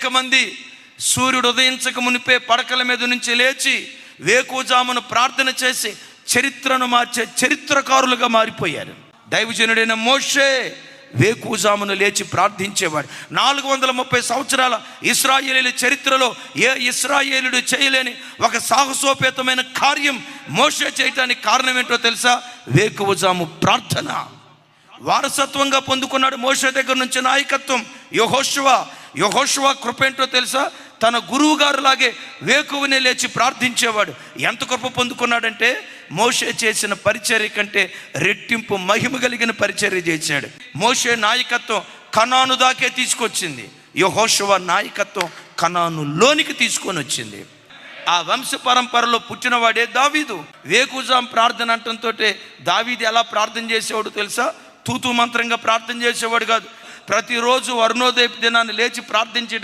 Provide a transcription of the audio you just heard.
అనేక మంది సూర్యుడు ఉదయించక మునిపే పడకల మీద నుంచి లేచి వేకువజామున ప్రార్థన చేసి చరిత్రను మార్చే చరిత్రకారులుగా మారిపోయారు. దైవజనుడైన మోషే వేకువజామున లేచి ప్రార్థించేవాడు. 430 సంవత్సరాల ఇశ్రాయేలీయుల చరిత్రలో ఏ ఇశ్రాయేలుడు చేయలేని ఒక సాహసోపేతమైన కార్యం మోషే చేయటానికి కారణం ఏంటో తెలుసా? వేకువజాము ప్రార్థన. వారసత్వంగా పొందుకున్నాడు మోషే దగ్గర నుంచి నాయకత్వం. యెహోషువ కృప ఏంటో తెలుసా? తన గురువు గారు లాగే వేకువనే లేచి ప్రార్థించేవాడు. ఎంత కృప పొందుకున్నాడంటే మోషే చేసిన పరిచర్య కంటే రెట్టింపు మహిమ కలిగిన పరిచర్య చేశాడు. మోషే నాయకత్వం కనాను దాకే తీసుకొచ్చింది. యెహోషువ నాయకత్వం కనానులోనికి తీసుకొని వచ్చింది. ఆ వంశ పరంపరలో పుట్టినవాడే దావీదు. వేకువజాము ప్రార్థన అంటంతో దావీదు ఎలా ప్రార్థన చేసేవాడు తెలుసా? తూతూ మంత్రంగా ప్రార్థన చేసేవాడు కాదు. ప్రతిరోజు అరుణోదయ దినాన్ని లేచి ప్రార్థించే